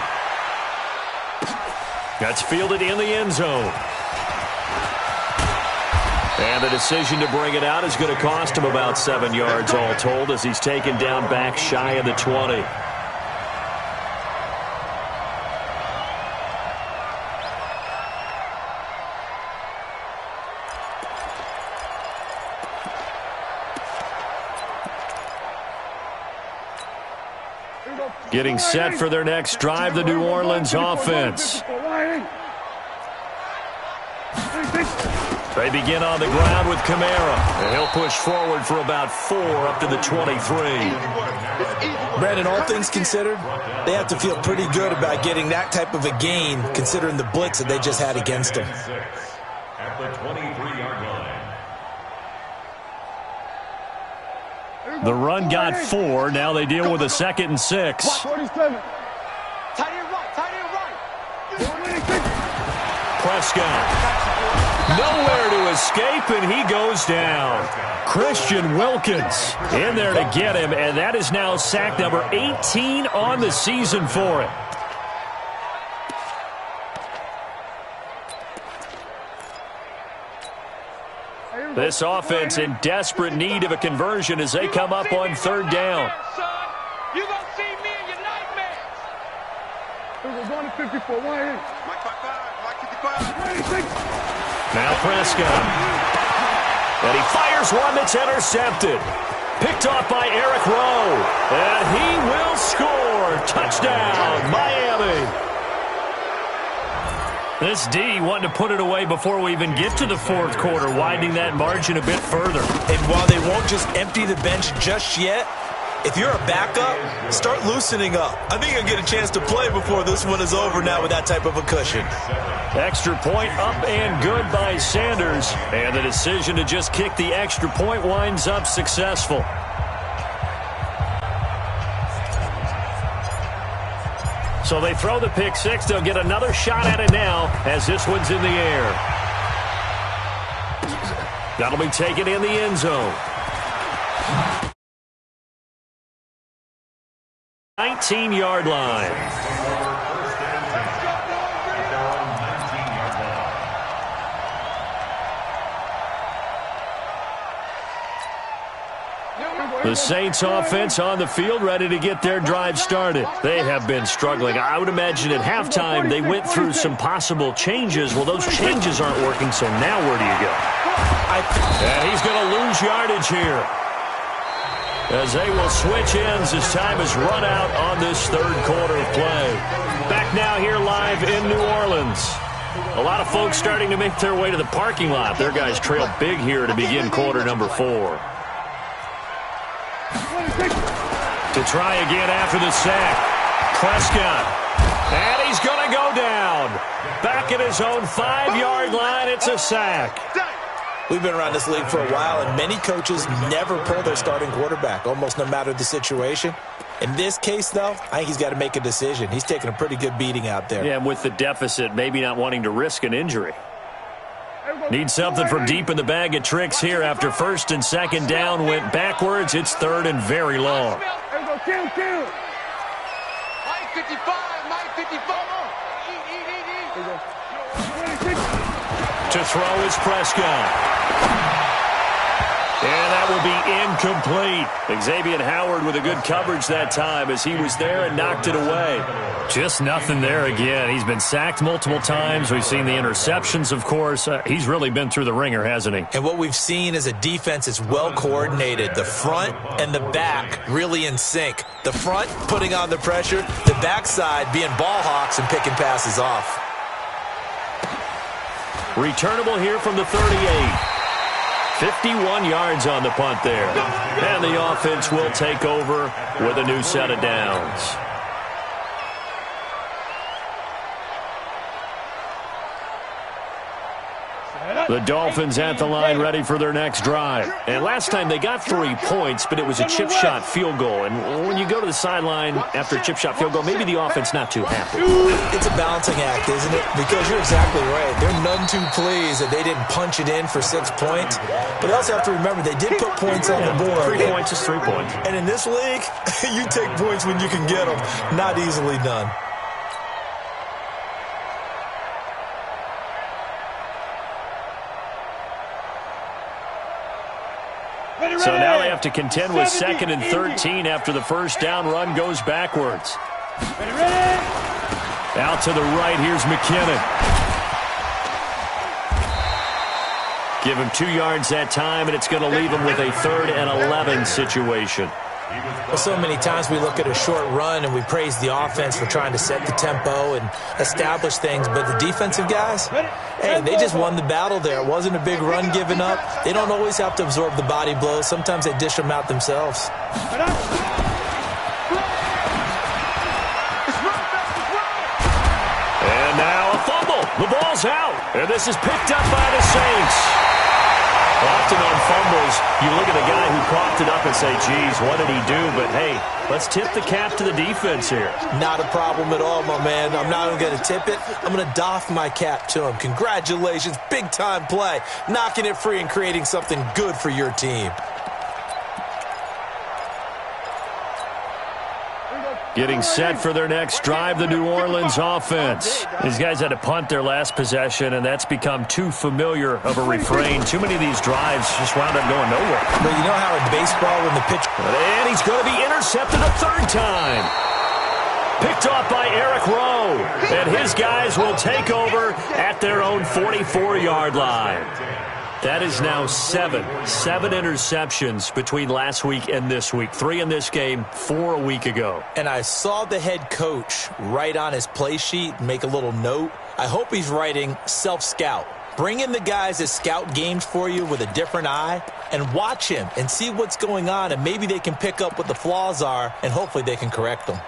That's fielded in the end zone. And the decision to bring it out is going to cost him about 7 yards all told as he's taken down back shy of the 20. Getting set for their next drive, the New Orleans offense. They begin on the ground with Kamara. And he'll push forward for about 4 up to the 23. Brandon, all things considered, they have to feel pretty good about getting that type of a gain considering the blitz that they just had against them. At the 23-yard line. The run got 4. Now they deal with a 2nd and 6. 47. Tight end right. Prescott. Nowhere to escape, and he goes down. Christian Wilkins in there to get him, and that is now sack number 18 on the season for him. This offense in desperate need of a conversion as they come up on 3rd down. You're going to see me in your nightmares. We're going to 54. Mike 55. Now Prescott. And he fires one that's intercepted. Picked off by Eric Rowe. And he will score. Touchdown, Miami. This D wanting to put it away before we even get to the 4th quarter, widening that margin a bit further. And while they won't just empty the bench just yet, if you're a backup, start loosening up. I think you'll get a chance to play before this one is over now with that type of a cushion. Extra point up and good by Sanders. And the decision to just kick the extra point winds up successful. So they throw the pick six. They'll get another shot at it now as this one's in the air. That'll be taken in the end zone. 19-yard line. The Saints offense on the field ready to get their drive started. They have been struggling. I would imagine at halftime they went through some possible changes. Well, those changes aren't working, so now where do you go? And he's going to lose yardage here, as they will switch ends as time is run out on this 3rd quarter of play. Back now here live in New Orleans. A lot of folks starting to make their way to the parking lot. Their guys trail big here to begin quarter number 4. To try again after the sack. Prescott. And he's going to go down. Back at his own 5-yard line, it's a sack. We've been around this league for a while, and many coaches never pull their starting quarterback, almost no matter the situation. In this case, though, I think he's got to make a decision. He's taking a pretty good beating out there. Yeah, and with the deficit, maybe not wanting to risk an injury. Need something from deep in the bag of tricks here after 1st and 2nd down went backwards. It's 3rd and very long. Mike 55, Mike 55. To throw is Prescott. And that will be incomplete. Xavier Howard with a good coverage that time as he was there and knocked it away. Just nothing there again. He's been sacked multiple times. We've seen the interceptions, of course. He's really been through the ringer, hasn't he? And what we've seen is a defense that's well coordinated. The front and the back really in sync. The front putting on the pressure, the backside being ball hawks and picking passes off. Returnable here from the 38. 51 yards on the punt there. And the offense will take over with a new set of downs. The Dolphins at the line ready for their next drive. And last time they got 3 points, but it was a chip shot field goal. And when you go to the sideline after a chip shot field goal, maybe the offense not too happy. It's a balancing act, isn't it? Because you're exactly right. They're none too pleased that they didn't punch it in for 6 points. But they also have to remember they did put points on the board. 3 points is 3 points. And in this league, you take points when you can get them. Not easily done. So now they have to contend with 2nd and 13 after the first down run goes backwards. Out to the right, here's McKinnon. Give him 2 yards that time, and it's going to leave him with a 3rd and 11 situation. Well, so many times we look at a short run and we praise the offense for trying to set the tempo and establish things, but the defensive guys, hey, they just won the battle there. It wasn't a big run given up. They don't always have to absorb the body blows. Sometimes they dish them out themselves. And now a fumble. The ball's out, and this is picked up by the Saints. Often on fumbles, you look at the guy who coughed it up and say, geez, what did he do? But, hey, let's tip the cap to the defense here. Not a problem at all, my man. I'm not even going to tip it. I'm going to doff my cap to him. Congratulations, big-time play. Knocking it free and creating something good for your team. Getting set for their next drive, the New Orleans offense. These guys had to punt their last possession, and that's become too familiar of a refrain. Too many of these drives just wound up going nowhere. But you know how in baseball when the pitch... And he's going to be intercepted a 3rd time. Picked off by Eric Rowe. And his guys will take over at their own 44-yard line. That is now 7 interceptions between last week and this week. 3 in this game, 4 a week ago. And I saw the head coach write on his play sheet and make a little note. I hope he's writing self-scout. Bring in the guys that scout games for you with a different eye and watch him and see what's going on, and maybe they can pick up what the flaws are, and hopefully they can correct them.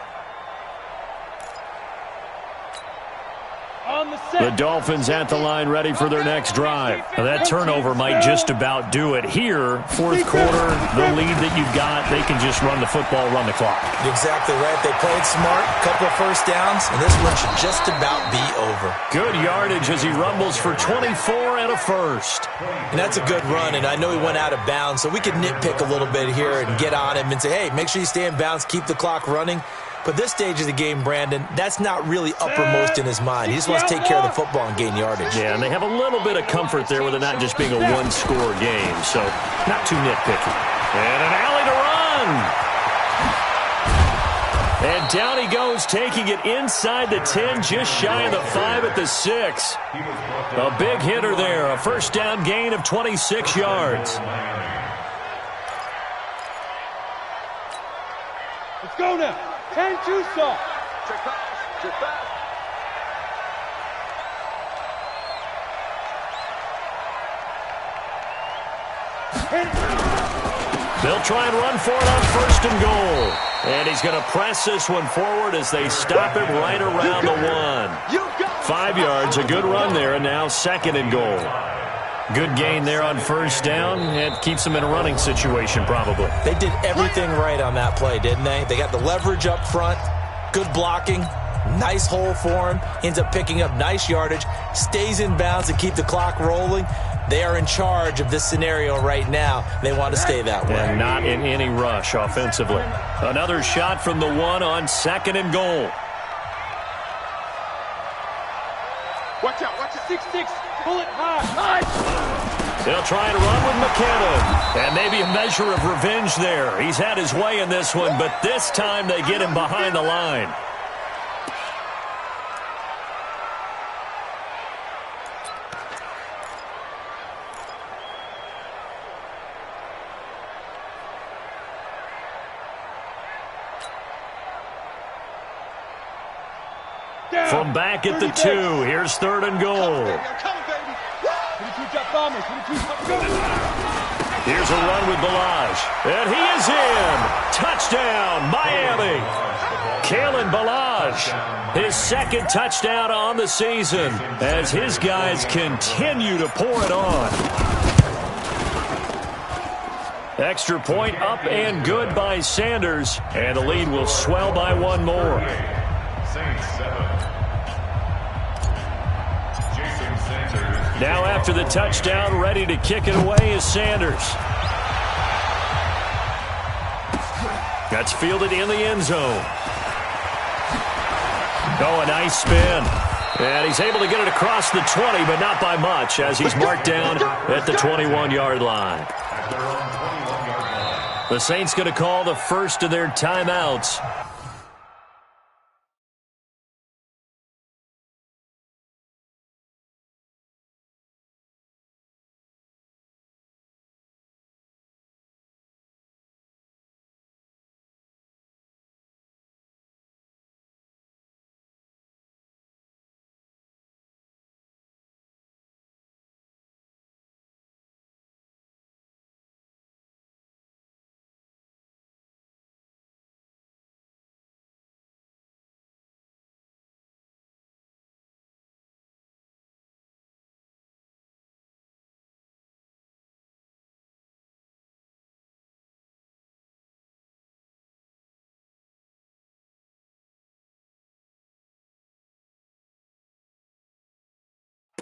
The Dolphins at the line ready for their next drive. Now that turnover might just about do it. Here, 4th quarter, the lead that you've got, they can just run the football, run the clock. Exactly right. They played smart, couple of first downs, and this one should just about be over. Good yardage as he rumbles for 24 and a 1st. And that's a good run, and I know he went out of bounds, so we could nitpick a little bit here and get on him and say, hey, make sure you stay in bounds, keep the clock running. But this stage of the game, Brandon, that's not really uppermost in his mind. He just wants to take care of the football and gain yardage. Yeah, and they have a little bit of comfort there with it not just being a one-score game, so not too nitpicky. And an alley to run. And down he goes, taking it inside the 10, just shy of the 5 at the 6. A big hitter there, a 1st down gain of 26 yards. Let's go now. 10-2 soft. Check back. They'll try and run for it on 1st and goal. And he's going to press this one forward as they stop it right around the 1. 5 yards, a good run there, and now 2nd and goal. Good gain there on 1st down. It keeps them in a running situation probably. They did everything right on that play, didn't they? They got the leverage up front, good blocking, nice hole for him, ends up picking up nice yardage, stays in bounds to keep the clock rolling. They are in charge of this scenario right now. They want to stay that way. And not in any rush offensively. Another shot from the 1 on 2nd and goal. Watch out, watch it. 6-6. Pull it high. They'll try to run with McKinnon. And maybe a measure of revenge there. He's had his way in this one, but this time they get him behind the line. From back at the 2, here's 3rd and goal. Here's a run with Balaj. And he is in. Touchdown, Miami. Kalen Ballage, his second touchdown on the season as his guys continue to pour it on. Extra point up and good by Sanders, and the lead will swell by one more. Now after the touchdown, ready to kick it away is Sanders. That's fielded in the end zone. Oh, a nice spin. And he's able to get it across the 20, but not by much, as he's marked down at the 21-yard line. The Saints going to call the first of their timeouts.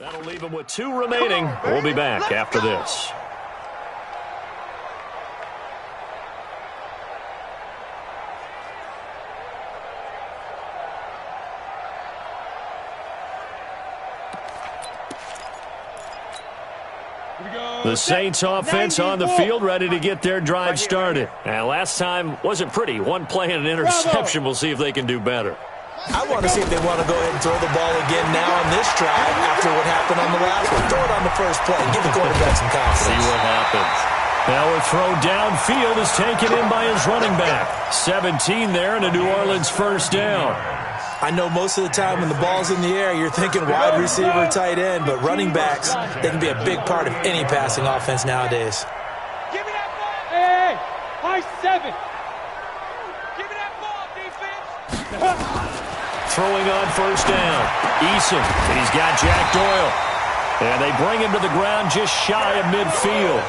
That'll leave him with 2 remaining. We'll be back after this. The Saints offense on the field, ready to get their drive started. And last time wasn't pretty. One play and an interception. We'll see if they can do better. I want to see if they want to go ahead and throw the ball again now on this drive after what happened on the last one. Throw it on the first play. Give the quarterback some confidence. See what happens. Now a throw downfield is taken in by his running back. 17 there and a New Orleans first down. I know most of the time when the ball's in the air, you're thinking wide receiver, tight end, but running backs, they can be a big part of any passing offense nowadays. Give me that ball! Hey, high 7. Give me that ball, defense! Throwing on first down. Eason, and he's got Jack Doyle. And they bring him to the ground just shy of midfield.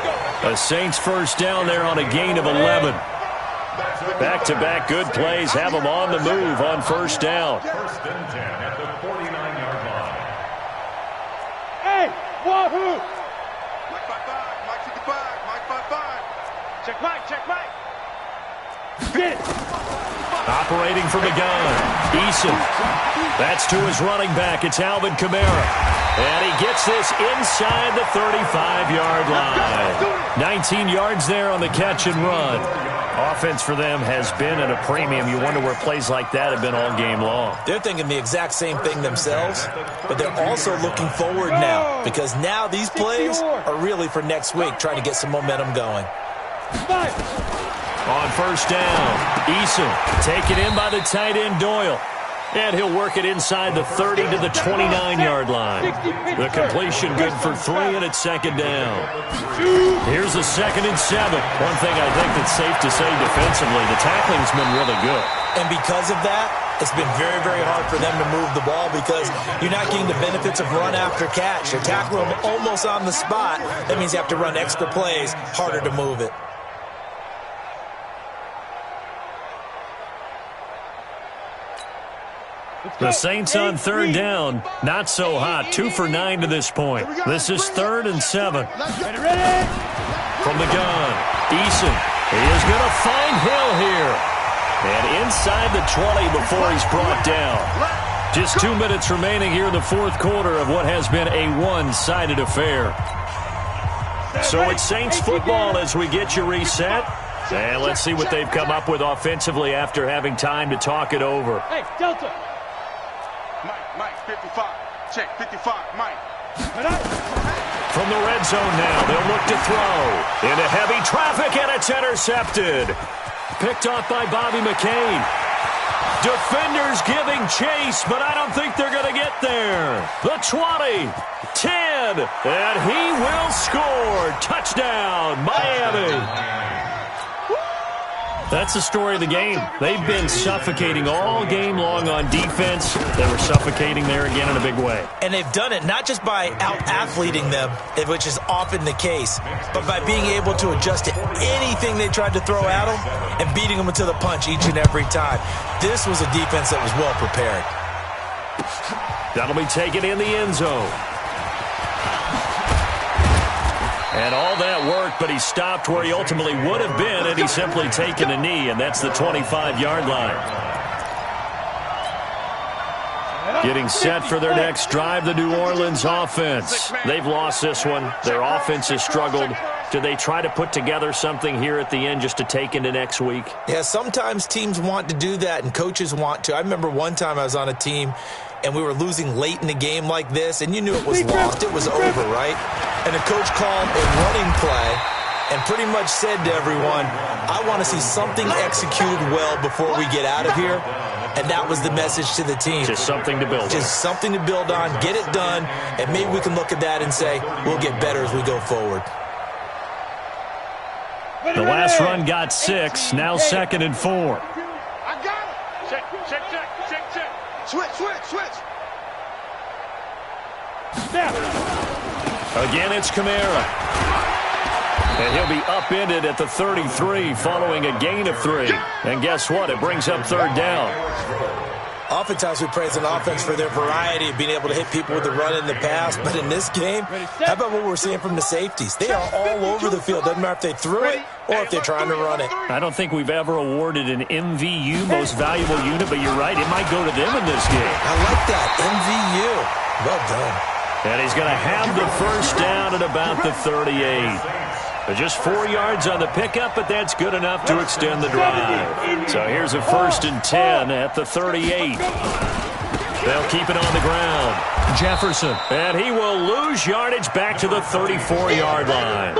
A Saints first down there on a gain of 11. Back-to-back good plays have them on the move on first down. First and 10 at the 49-yard line. Hey, wahoo! Mike 5-5, Mike 55, Mike 5-5. Check Mike, check Mike. Get it! Operating from the gun. Eason. That's to his running back. It's Alvin Kamara. And he gets this inside the 35-yard line. 19 yards there on the catch and run. Offense for them has been at a premium. You wonder where plays like that have been all game long. They're thinking the exact same thing themselves, but they're also looking forward now because now these plays are really for next week, trying to get some momentum going. On first down, Eason taken in by the tight end Doyle. And he'll work it inside the 30 to the 29-yard line. The completion good for 3, and it's second down. Here's a 2nd and 7. One thing I think that's safe to say defensively, the tackling's been really good. And because of that, it's been very, very hard for them to move the ball because you're not getting the benefits of run after catch. You're tackling them almost on the spot. That means you have to run extra plays, harder to move it. The Saints on third down, not so hot. 2 for 9 to this point. This is 3rd and 7. From the gun, Eason. He is going to find Hill here. And inside the 20 before he's brought down. Just 2 minutes remaining here in the fourth quarter of what has been a one-sided affair. So it's Saints football as we get you reset. And let's see what they've come up with offensively after having time to talk it over. Hey, Delta. Mike, 55. Check, 55, Mike. From the red zone now, they'll look to throw. Into heavy traffic, and it's intercepted. Picked off by Bobby McCain. Defenders giving chase, but I don't think they're going to get there. The 20, 10, and he will score. Touchdown, Miami. That's the story of the game. They've been suffocating all game long on defense. They were suffocating there again in a big way. And they've done it not just by out-athleting them, which is often the case, but by being able to adjust to anything they tried to throw at them and beating them to the punch each and every time. This was a defense that was well prepared. That'll be taken in the end zone. And all that worked, but he stopped where he ultimately would have been, and he's simply taken a knee, and that's the 25-yard line. Getting set for their next drive, the New Orleans offense. They've lost this one. Their offense has struggled. Do they try to put together something here at the end just to take into next week? Yeah, sometimes teams want to do that, and coaches want to. I remember one time I was on a team, and we were losing late in the game like this, and you knew it was lost. It was over, right? And the coach called a running play and pretty much said to everyone, I want to see something executed well before we get out of here. And that was the message to the team. Just something to build on. Just something to build on, get it done, and maybe we can look at that and say, we'll get better as we go forward. The last run got 6, now 2nd and 4. I got it. Check. Switch. Snap. Again, it's Kamara. And he'll be upended at the 33 following a gain of 3. And guess what? It brings up 3rd down. Oftentimes we praise an offense for their variety of being able to hit people with the run in the pass. But in this game, how about what we're seeing from the safeties? They are all over the field. Doesn't matter if they threw it or if they're trying to run it. I don't think we've ever awarded an MVU, most valuable unit, but you're right. It might go to them in this game. I like that. MVU. Well done. And he's going to have the first down at about the 38. Just 4 yards on the pickup, but that's good enough to extend the drive. So here's a 1st and 10 at the 38. They'll keep it on the ground. Jefferson. And he will lose yardage back to the 34-yard line.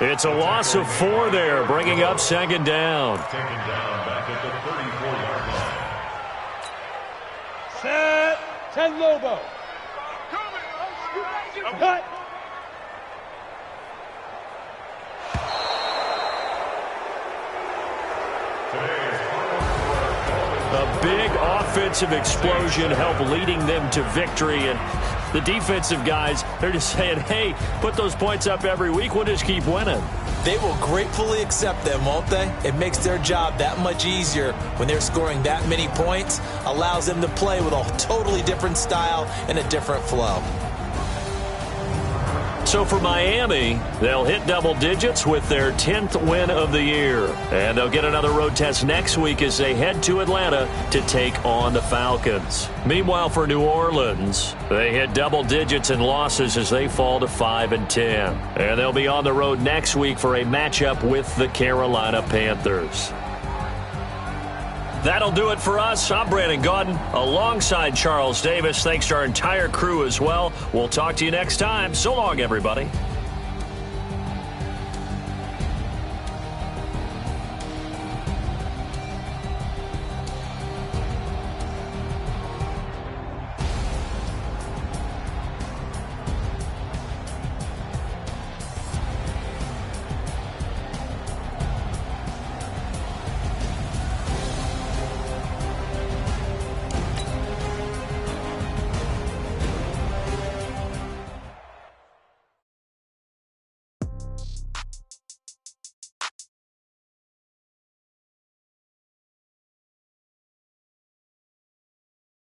It's a loss of 4 there, bringing up 2nd down. Taken down back at the 34-yard line. Set. 10 Lobo. Cut. A big offensive explosion helped leading them to victory. And the defensive guys, they're just saying, hey, put those points up every week. We'll just keep winning. They will gratefully accept them, won't they? It makes their job that much easier when they're scoring that many points. Allows them to play with a totally different style and a different flow. So for Miami, they'll hit double digits with their 10th win of the year. And they'll get another road test next week as they head to Atlanta to take on the Falcons. Meanwhile, for New Orleans, they hit double digits in losses as they fall to 5-10. And they'll be on the road next week for a matchup with the Carolina Panthers. That'll do it for us. I'm Brandon Gaudin alongside Charles Davis. Thanks to our entire crew as well. We'll talk to you next time. So long, everybody.